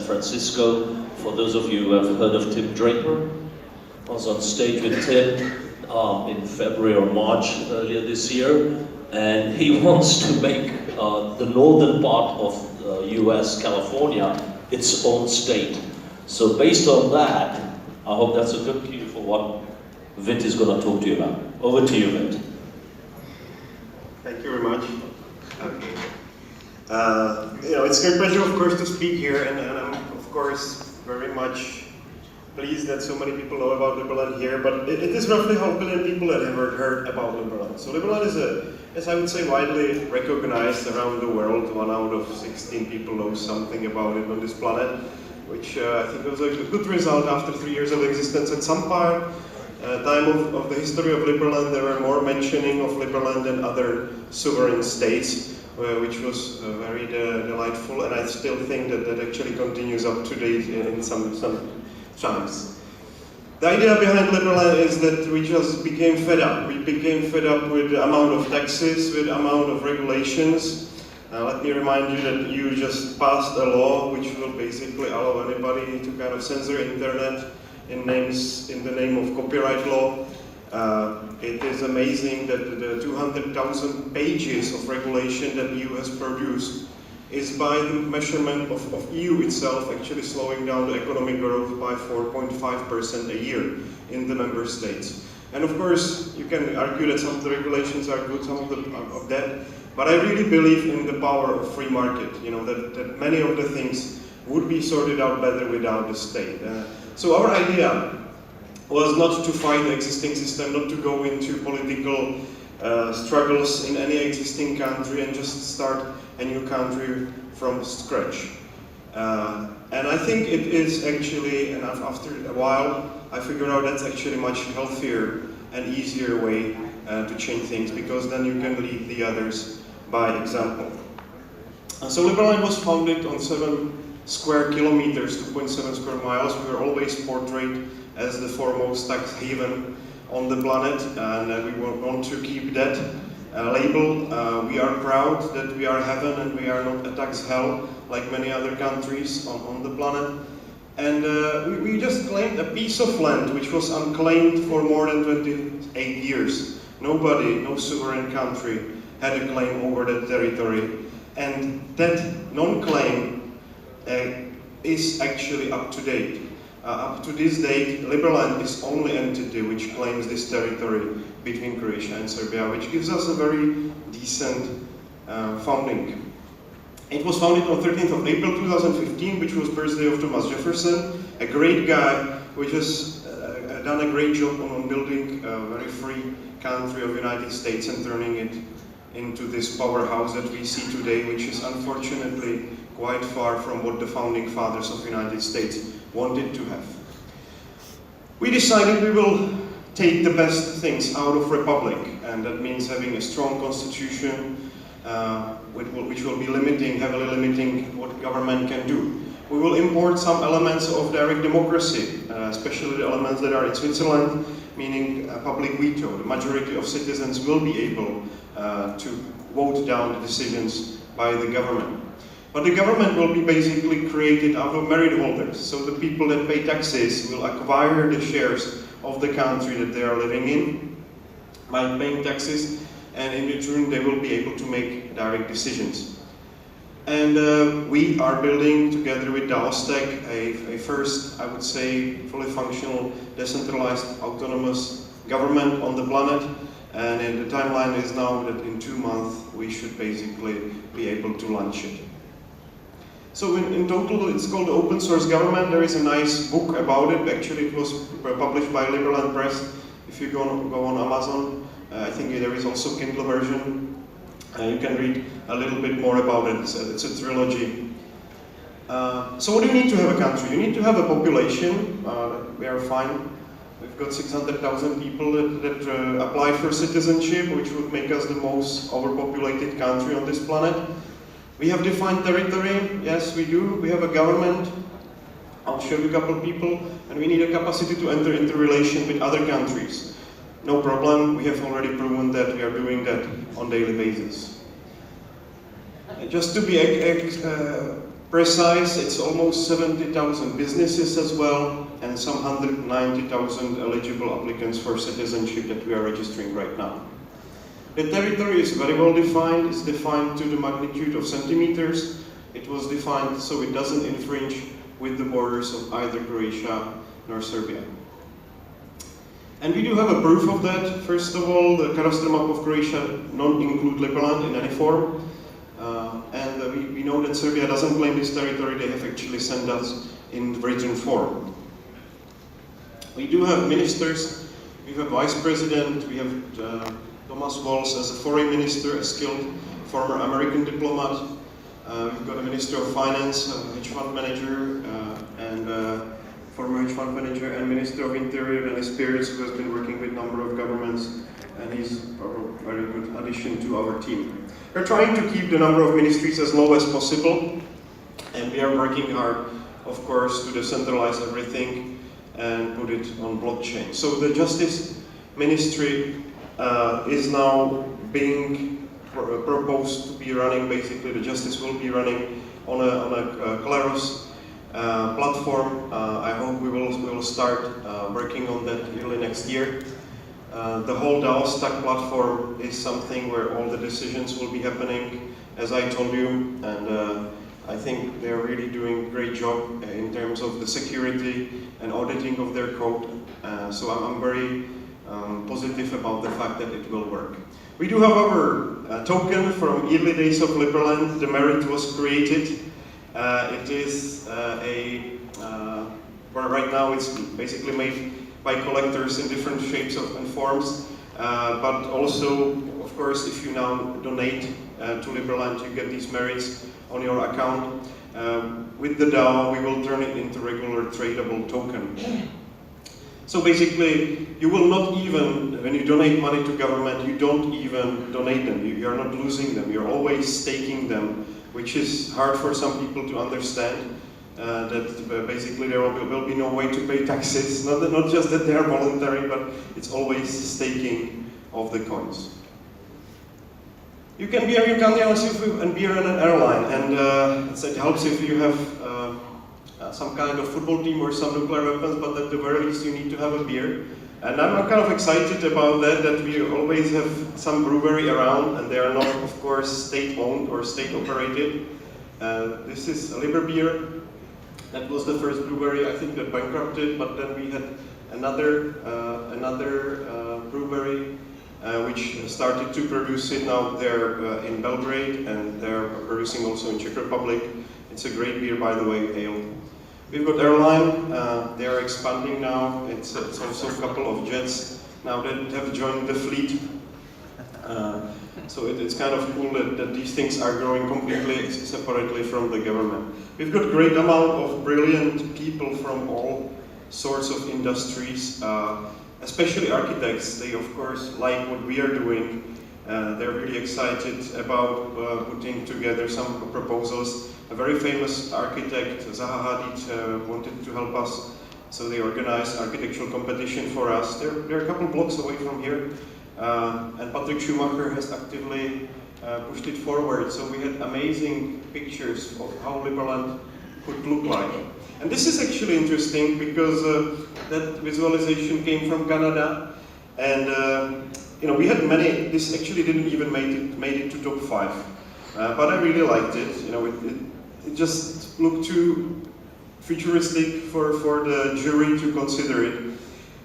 Francisco. For those of you who have heard of Tim Draper, I was on stage with Tim in February or March earlier this year, and he wants to make the northern part of US, California, its own state. So based on that, I hope that's a good cue for what Vint is going to talk to you about. Over to you, Vint. Thank you very much. It's a great pleasure, of course, to speak here, and I'm, of course, very much pleased that so many people know about Liberland here, but it is roughly 500,000 people that have heard about Liberland. So Liberland is, as I would say, widely recognized around the world. 1 out of 16 people know something about it on this planet, which I think was a good result after 3 years of existence. At some time of the history of Liberland, there were more mentioning of Liberland than other sovereign states, which was very delightful, and I still think that actually continues up to date in some times. The idea behind Liberland is that we just became fed up. We became fed up with the amount of taxes, with the amount of regulations. Let me remind you that you just passed a law which will basically allow anybody to kind of censor internet in the name of copyright law. It is amazing that the 200,000 pages of regulation that EU has produced is by the measurement of EU itself actually slowing down the economic growth by 4.5% a year in the member states. And of course, you can argue that some of the regulations are good, some of that, but I really believe in the power of free market, that many of the things would be sorted out better without the state. So our idea was not to fight the existing system, not to go into political struggles in any existing country and just start a new country from scratch. And I think it is actually, and after a while, I figured out that's actually a much healthier and easier way to change things, because then you can lead the others by example. So Liberland was founded on 7 square kilometers, 2.7 square miles. We were always portrayed as the foremost tax haven on the planet, and we want to keep that label. We are proud that we are heaven and we are not a tax hell like many other countries on the planet. And we just claimed a piece of land which was unclaimed for more than 28 years. Nobody, no sovereign country had a claim over that territory. And that non-claim is actually up to date. Up to this date, Liberland is the only entity which claims this territory between Croatia and Serbia, which gives us a very decent founding. It was founded on 13th of April 2015, which was birthday of Thomas Jefferson, a great guy who has done a great job on building a very free country of the United States and turning it into this powerhouse that we see today, which is unfortunately quite far from what the founding fathers of the United States wanted to have. We decided we will take the best things out of Republic, and that means having a strong constitution which will be heavily limiting what government can do. We will import some elements of direct democracy, especially the elements that are in Switzerland, meaning public veto. The majority of citizens will be able to vote down the decisions by the government. But the government will be basically created out of merit holders. So the people that pay taxes will acquire the shares of the country that they are living in by paying taxes, and in return they will be able to make direct decisions. And we are building, together with DAOSTEC, a first, I would say, fully functional, decentralized, autonomous government on the planet. And the timeline is now that in 2 months we should basically be able to launch it. So in total, it's called Open Source Government. There is a nice book about it. Actually, it was published by Liberland Press. If you go on Amazon, I think there is also Kindle version. You can read a little bit more about it. It's a trilogy. So what do you need to have a country? You need to have a population. We are fine. We've got 600,000 people that apply for citizenship, which would make us the most overpopulated country on this planet. We have defined territory. Yes, we do. We have a government. I'll show you a couple of people. And we need a capacity to enter into relation with other countries. No problem. We have already proven that we are doing that on a daily basis. And just to be precise, it's almost 70,000 businesses as well, and some 190,000 eligible applicants for citizenship that we are registering right now. The territory is very well defined. It's defined to the magnitude of centimeters. It was defined so it doesn't infringe with the borders of either Croatia nor Serbia. And we do have a proof of that. First of all, the cadastral map of Croatia not include Liberland in any form. We know that Serbia doesn't claim this territory. They have actually sent us in written form. We do have ministers. We have vice president. We have Thomas Walls as a foreign minister, a skilled former American diplomat. We've got a minister of finance, a hedge fund manager, and former hedge fund manager, and minister of interior, Dennis Pierce, who has been working with a number of governments, and he's a very good addition to our team. We're trying to keep the number of ministries as low as possible, and we are working hard, of course, to decentralize everything and put it on blockchain. So the Justice Ministry is now being proposed to be running, basically the justice will be running on a Claros platform. I hope we will start working on that early next year. The whole DAO stack platform is something where all the decisions will be happening, as I told you, and I think they're really doing a great job in terms of the security and auditing of their code. So I'm very positive about the fact that it will work. We do have our token from early days of Liberland. The merit was created. It is right now it's basically made by collectors in different shapes and forms. But also, of course, if you now donate to Liberland, you get these merits on your account. With the DAO, we will turn it into regular tradable token. So basically, you will not even, when you donate money to government, you don't even donate them. You're not losing them. You're always staking them, which is hard for some people to understand. That basically there will be no way to pay taxes. Not just that they are voluntary, but it's always staking of the coins. You can be and be on an airline, and it helps if you have some kind of football team or some nuclear weapons, but at the very least you need to have a beer. And I'm kind of excited about that we always have some brewery around, and they are not, of course, state-owned or state-operated. This is a Liber beer. That was the first brewery, I think, that bankrupted, but then we had another brewery which started to produce it now. They're in Belgrade, and they're producing also in Czech Republic. It's a great beer, by the way, ale. We've got airline, they are expanding now. It's also a couple of jets now that have joined the fleet. So it's kind of cool that these things are growing completely separately from the government. We've got great amount of brilliant people from all sorts of industries, especially architects. They of course like what we are doing. They're really excited about putting together some proposals. A very famous architect, Zaha Hadid, wanted to help us, so they organized architectural competition for us. They're a couple blocks away from here, and Patrick Schumacher has actively pushed it forward. So we had amazing pictures of how Liberland could look like. And this is actually interesting because that visualization came from Canada, and we had many. This actually didn't even made it to top 5, but I really liked it. It just looked too futuristic for the jury to consider it.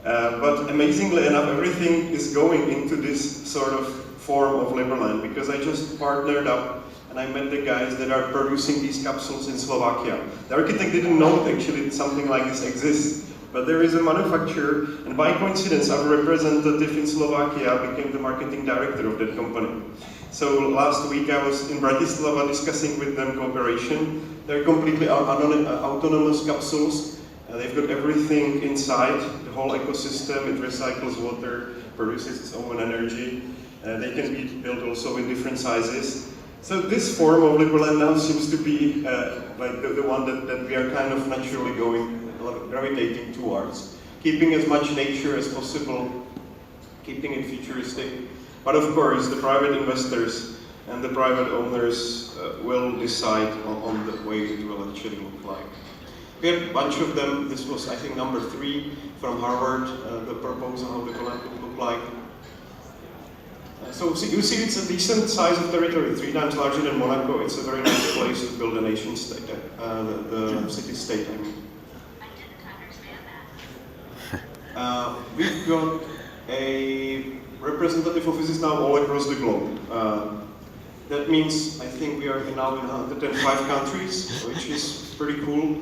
But amazingly enough, everything is going into this sort of form of Liberland, because I just partnered up and I met the guys that are producing these capsules in Slovakia. The architect didn't know actually something like this exists, but there is a manufacturer, and by coincidence our representative in Slovakia became the marketing director of that company. So last week I was in Bratislava discussing with them cooperation. They're completely autonomous capsules. They've got everything inside, the whole ecosystem. It recycles water, produces its own energy. They can be built also in different sizes. So this form of Liberland now seems to be like the one that we are kind of naturally gravitating towards. Keeping as much nature as possible, keeping it futuristic. But of course, the private investors and the private owners will decide on the way it will actually look like. We had a bunch of them. This was, I think, number 3 from Harvard, the proposal how the land would look like. So you see it's a decent size of territory, 3 times larger than Monaco. It's a very nice place to build a nation state, the city-state, I mean. I didn't understand that. We've got a representative offices now all across the globe. That means I think we are now in 105 countries, which is pretty cool.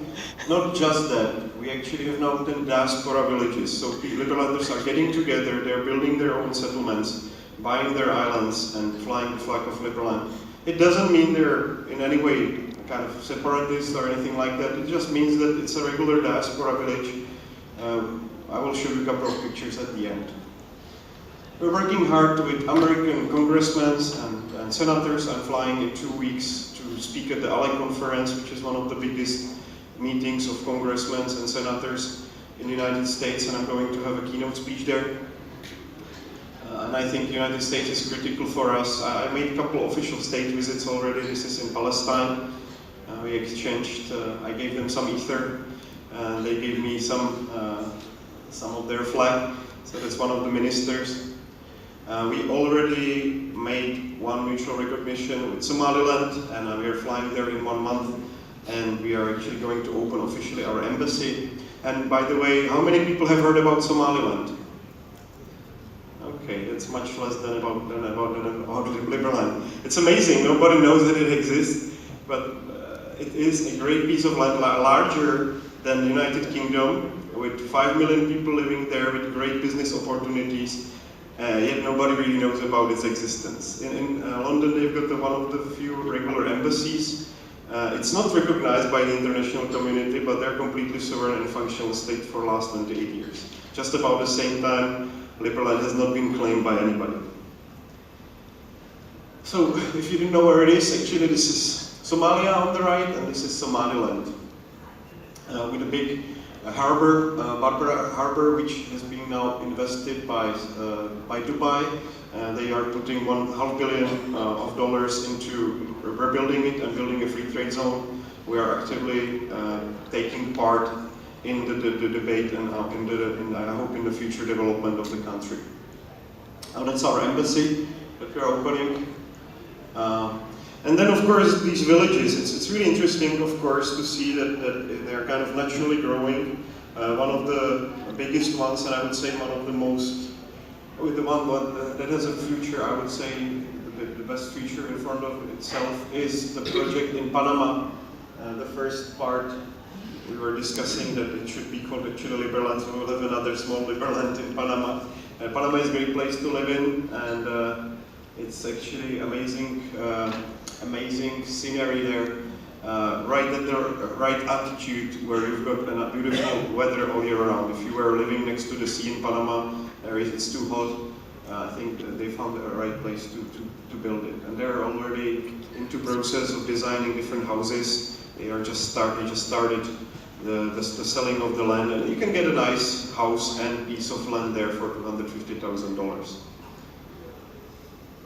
Not just that, we actually have now 10 diaspora villages. So Liberlanders are getting together, they're building their own settlements, buying their islands and flying the flag of Liberland. It doesn't mean they're in any way kind of separatist or anything like that. It just means that it's a regular diaspora village. I will show you a couple of pictures at the end. We're working hard with American congressmen and senators. I'm flying in 2 weeks to speak at the ALE conference, which is one of the biggest meetings of congressmen and senators in the United States, and I'm going to have a keynote speech there. And I think the United States is critical for us. I made a couple of official state visits already. This is in Palestine. We exchanged, I gave them some ether, and they gave me some of their flag. So that's one of the ministers. We already made one mutual recognition with Somaliland, and we are flying there in 1 month, and we are actually going to open officially our embassy. And by the way, how many people have heard about Somaliland? Okay, that's much less than about Liberland. It's amazing, nobody knows that it exists, but it is a great piece of land, larger than the United Kingdom, with 5 million people living there with great business opportunities. Yet nobody really knows about its existence. In London, they've got one of the few regular embassies. It's not recognized by the international community, but they're completely sovereign and functional state for the last 28 years. Just about the same time, Liberland has not been claimed by anybody. So, if you didn't know where it is, actually this is Somalia on the right, and this is Somaliland. With a big harbor, Barbara Harbor, which has been now invested by Dubai. They are putting $1.5 billion of dollars into rebuilding it and building a free trade zone. We are actively taking part in the debate and I hope in the future development of the country. Now that's our embassy that we are opening. And then, of course, these villages, it's really interesting, of course, to see that they're kind of naturally growing. One of the biggest ones, and I would say one of the most, with the one that has a future, I would say the best future in front of itself is the project in Panama. The first part, we were discussing that it should be called actually Liberland, so we'll have another small Liberland in Panama. Panama is a great place to live in, and it's actually amazing scenery there, right at the right altitude where you've got a beautiful weather all year round. If you were living next to the sea in Panama, it's too hot. I think they found the right place to build it, and they're already into process of designing different houses. They just started the selling of the land, and you can get a nice house and piece of land there for $250,000.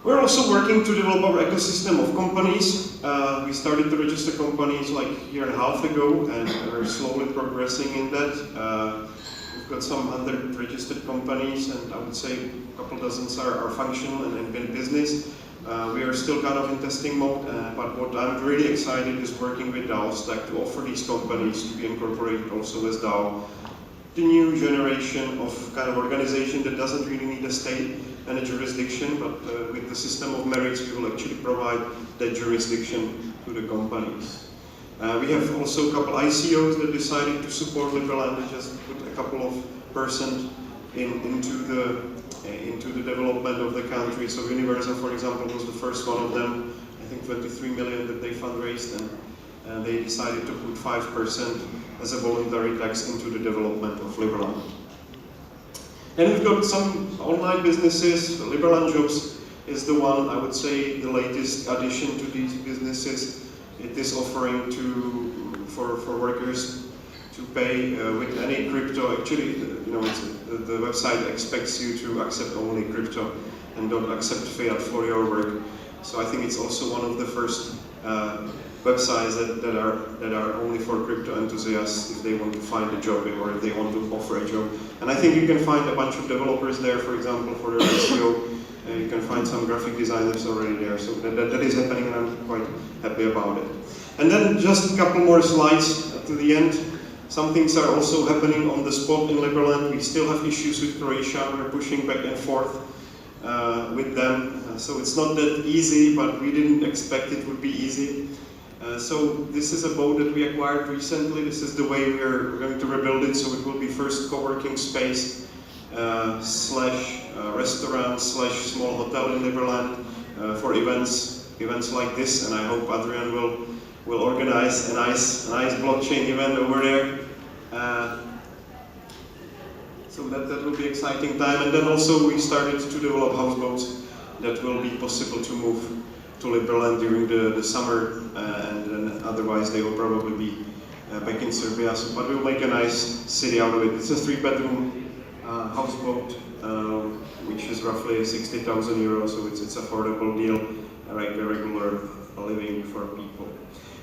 We're also working to develop our ecosystem of companies. We started to register companies like a year and a half ago, and we're slowly progressing in that. We've got some 100 registered companies, and I would say a couple dozens are functional and in business. We are still kind of in testing mode, but what I'm really excited is working with DAO Stack to offer these companies to be incorporated also as DAO. The new generation of kind of organization that doesn't really need a state and a jurisdiction, but with the system of merits, we will actually provide that jurisdiction to the companies. We have also a couple ICOs that decided to support Liberland and just put a couple of percent into the development of the country. So Universal, for example, was the first one of them. I think 23 million that they fundraised, and they decided to put 5% as a voluntary tax into the development of Liberland. And we've got some online businesses. Liberland Jobs is the one, I would say, the latest addition to these businesses. It is offering for workers to pay with any crypto. Actually, the website expects you to accept only crypto and don't accept fiat for your work. So I think it's also one of the first websites that are only for crypto enthusiasts if they want to find a job or if they want to offer a job. And I think you can find a bunch of developers there, for example, for their SEO. You can find some graphic designers already there. So that is happening, and I'm quite happy about it. And then just a couple more slides to the end. Some things are also happening on the spot in Liberland. We still have issues with Croatia. We're pushing back and forth with them. So it's not that easy, but we didn't expect it would be easy. So this is a boat that we acquired recently. This is the way we're going to rebuild it. So it will be first co-working space slash restaurant slash small hotel in Liberland for events like this. And I hope Adrian will organize a nice blockchain event over there. So that will be exciting time. And then also we started to develop houseboats that will be possible to move to Liberland during the summer, and then otherwise they will probably be back in Serbia. So, but we'll make a nice city out of it. It's a 3-bedroom houseboat, which is roughly 60,000 euros, so it's affordable deal, like a regular living for people.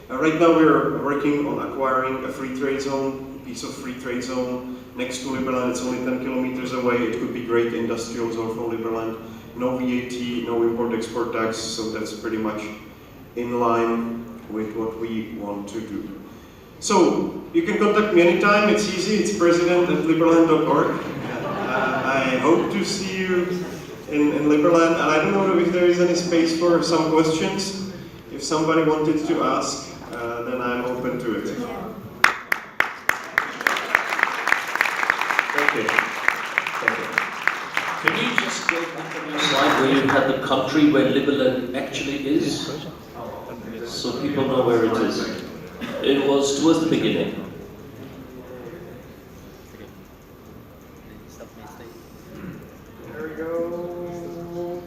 Right now we're working on acquiring a free trade zone, piece of free trade zone next to Liberland. It's only 10 kilometers away. It could be great industrial zone for Liberland. No VAT, no import-export tax, so that's pretty much in line with what we want to do. So, you can contact me anytime, it's easy, it's president@liberland.org. I hope to see you in Liberland, and I don't know if there is any space for some questions. If somebody wanted to ask, then I'm open to it. Thank you. Thank you. Can you just go back on your slide where you had the country where Liberland actually is? So people know where it is. It was towards the beginning. There we go.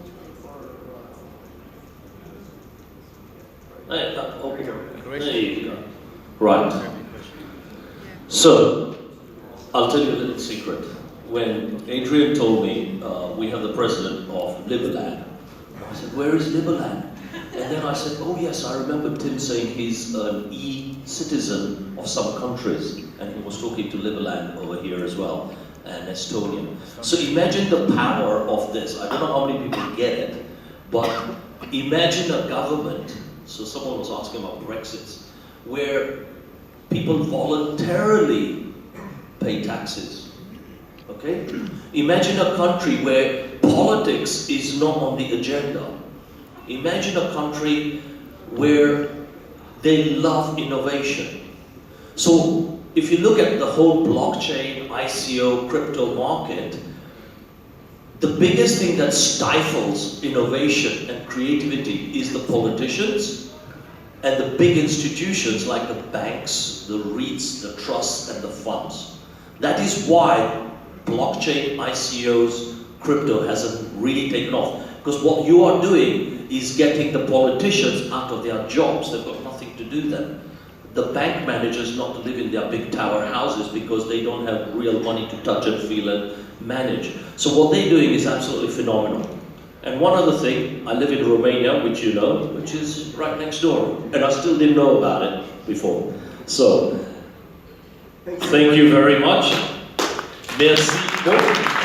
There you go. Right. So, I'll tell you a little secret. When Adrian told me we have the president of Liberland, I said, where is Liberland? And then I said, oh yes, I remember Tim saying he's an e-citizen of some countries, and he was talking to Liberland over here as well, and Estonia. So imagine the power of this. I don't know how many people get it, but imagine a government, so someone was asking about Brexit, where people voluntarily pay taxes. Okay? Imagine a country where politics is not on the agenda. Imagine a country where they love innovation. So if you look at the whole blockchain, ICO, crypto market, the biggest thing that stifles innovation and creativity is the politicians and the big institutions like the banks, the REITs, the trusts, and the funds. That is why blockchain, ICOs, crypto hasn't really taken off. Because what you are doing is getting the politicians out of their jobs. They've got nothing to do then. The bank managers not to live in their big tower houses because they don't have real money to touch and feel and manage. So what they're doing is absolutely phenomenal. And one other thing, I live in Romania, which you know, which is right next door. And I still didn't know about it before. So, thank you very much. Merci beaucoup.